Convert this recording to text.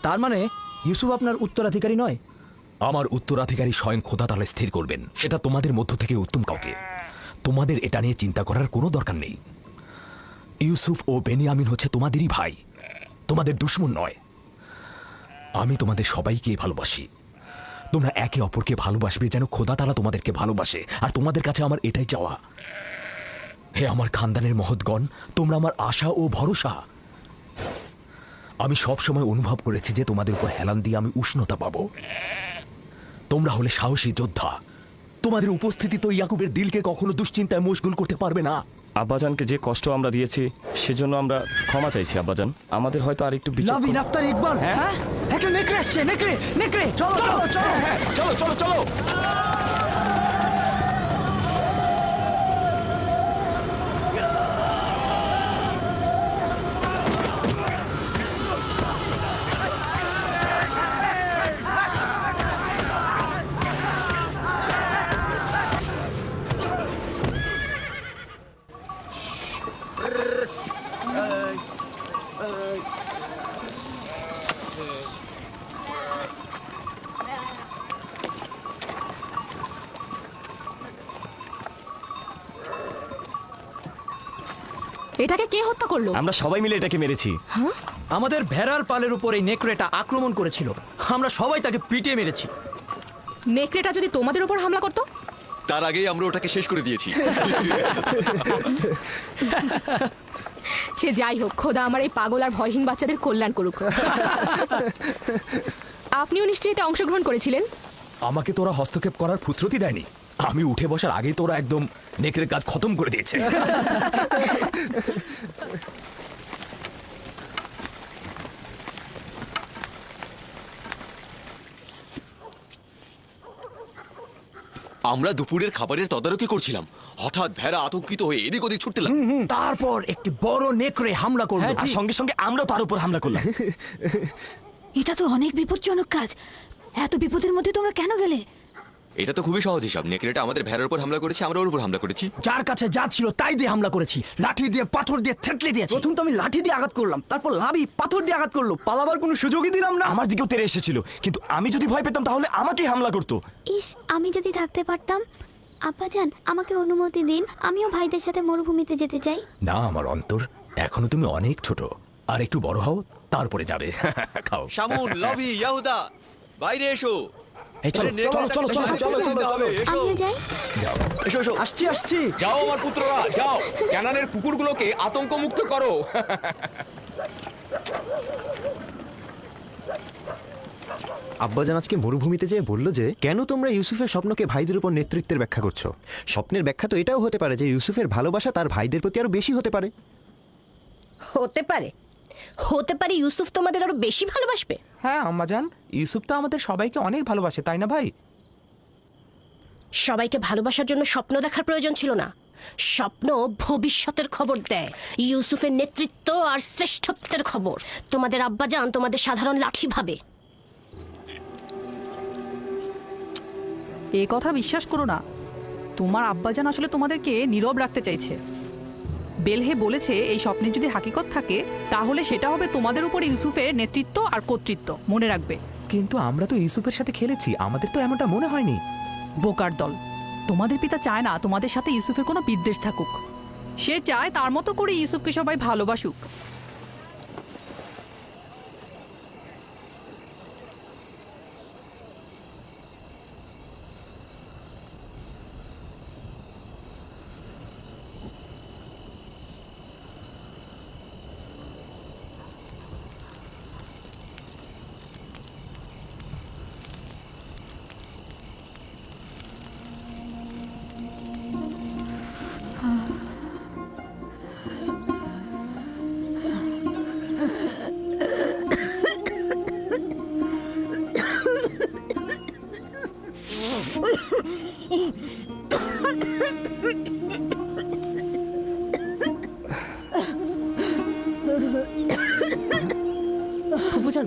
তার মানে ইউসুফ আপনার উত্তরাধিকারী নয়? আমার উত্তরাধিকারী স্বয়ং খোদা তাআলা স্থির করবেন, সেটা তোমাদের মধ্য থেকে উত্তম কাউকে। তোমাদের এটা নিয়ে চিন্তা করার কোনো দরকার নেই। ইউসুফ ও বেনিয়ামিন হচ্ছে তোমাদেরই ভাই, তোমাদের দুশমন নয়। আমি তোমাদের সবাইকে ভালোবাসি। তোমরা একে অপরকে ভালোবাসবে যেন খোদা তাআলা তোমাদেরকে ভালোবাসে। আর তোমাদের কাছে আমার এটাই চাওয়া, হে আমার খানদানের মহৎগণ, তোমরা আমার আশা ও ভরসা। আমি সব সময় অনুভব করেছি যে তোমাদের উপর হেলান দিয়ে আমি উষ্ণতা পাবো। তোমরা হলে সাহসী যোদ্ধা। তোমাদের উপস্থিতি তো ইয়াকুবের দিলকে কখনো দুশ্চিন্তায় মশগুল করতে পারবে না। আব্বাজানকে যে কষ্ট আমরা দিয়েছি সেজন্য আমরা ক্ষমা চাইছি আব্বাজান। আমাদের হয়তো আর একটু লাভিন, আফতার, ইকবাল, হ্যাঁ একটা নেকড়ে আসছে। নেকড়ে নেকড়ে, চলো চলো চলো, হ্যাঁ চলো চলো চলো। এটাকে কে হত্যা করলো? আমরা সবাই মিলে এটাকে মেরেছি। আমাদের ভেড়ার পালের উপর এই নেকড়েটা আক্রমণ করেছিল, আমরা সবাই তাকে পিটিয়ে মেরেছি। নেকড়েটা যদি তোমাদের উপর হামলা করতো? তার আগেই আমরা ওটাকে শেষ করে দিয়েছি। সে যাই হোক, খোদা আমার এই পাগল আর ভয়হীন বাচ্চাদের কল্যাণ করুক। আপনিও নিশ্চয়ই এটা অংশগ্রহণ করেছিলেন? আমাকে তোরা হস্তক্ষেপ করার ফুসরতি দেয়নি। আমি উঠে বসার আগেই তোরা একদম নেকড়ের কাজ খতম করে দিয়েছে। আমরা দুপুরের খাবারের তদারকি করছিলাম, হঠাৎ ভেড়া আতঙ্কিত হয়ে এদিক ওদিক ছুটতে লাগলো। তারপর একটি বড় নেকড়ে হামলা করলো। আর সঙ্গে সঙ্গে আমরা তার উপর হামলা করলাম। এটা তো অনেক বিপজ্জনক কাজ। এত বিপদের মধ্যে তোমরা কেন গেলে? এটা তো খুবই সহজ হিসাব। নেকড়েটা আমাদের ভেড়ার উপর হামলা করেছে, আমরা ওর উপর হামলা করেছি। যার কাছে যা ছিল তাই দিয়ে হামলা করেছি। লাঠি দিয়ে, পাথর দিয়ে থেতলে দিয়েছি। প্রথম তো আমি লাঠি দিয়ে আঘাত করলাম, তারপর লাভি পাথর দিয়ে আঘাত করলো। পালাবার কোনো সুযোগই দিলাম না। আমার দিকেও তেড়ে এসেছিল, কিন্তু আমি যদি ভয় পেতাম তাহলে আমাকেই হামলা করতো। ইস, আমি যদি থাকতে পারতাম। আব্বাজান, আমাকে অনুমতি দিন, আমিও ভাইদের সাথে মরুভূমিতে যেতে চাই। না আমার অন্তর, এখনো তুমি অনেক ছোট, আর একটু বড় হও তারপরে যাবে। খাও। শামুন, লভি, ইয়াহুদা, বাইরে এসো। এই চলো চলো চলো চলো চলো চলো। আমিও যাই। এসো এসো। আসছি আসছি। যাও আমার পুত্ররা, যাও, ক্যানানের কুকুরগুলোকে আতঙ্ক মুক্ত করো। আব্বাজান আজকে মরুভূমিতে যেয়ে বলল যে কেন তোমরা ইউসুফের স্বপ্নকে ভাইদের উপর নেতৃত্বের ব্যাখ্যা করছো। স্বপ্নের ব্যাখ্যা তো এটাও হতে পারে যে ইউসুফের ভালোবাসা তার ভাইদের প্রতি আরো বেশি হতে পারে। হতে পারে, হতে পারে ইউসুফ তোমাদের আরো বেশি ভালোবাসবে। হ্যাঁ আম্মাজান, ইউসুফ তো আমাদের সবাইকে অনেক ভালোবাসে, তাই না ভাই? সবাইকে ভালোবাসার জন্য স্বপ্ন দেখার প্রয়োজন ছিল না। স্বপ্ন ভবিষ্যতের খবর দেয়, ইউসুফের নেতৃত্ব আর শ্রেষ্ঠত্বের খবর। তোমাদের আব্বাজান তোমাদের সাধারণ লাঠি ভাবে। এই কথা বিশ্বাস করো না। তোমার আব্বাজান আসলে তোমাদেরকে নীরব রাখতে চাইছে। বেলহে বলেছে এই স্বপ্নের যদি হাকিকত থাকে তাহলে সেটা হবে তোমাদের উপর ইউসুফের নেতৃত্ব আর কর্তৃত্ব। মনে রাখবে। কিন্তু আমরা তো ইউসুফের সাথে খেলেছি, আমাদের তো এমনটা মনে হয়নি। বোকার দল, তোমাদের পিতা চায় না তোমাদের সাথে ইউসুফের কোনো বিদ্বেষ থাকুক। সে চায় তার মতো করে ইউসুফকে সবাই ভালোবাসুক। ফুফুজান,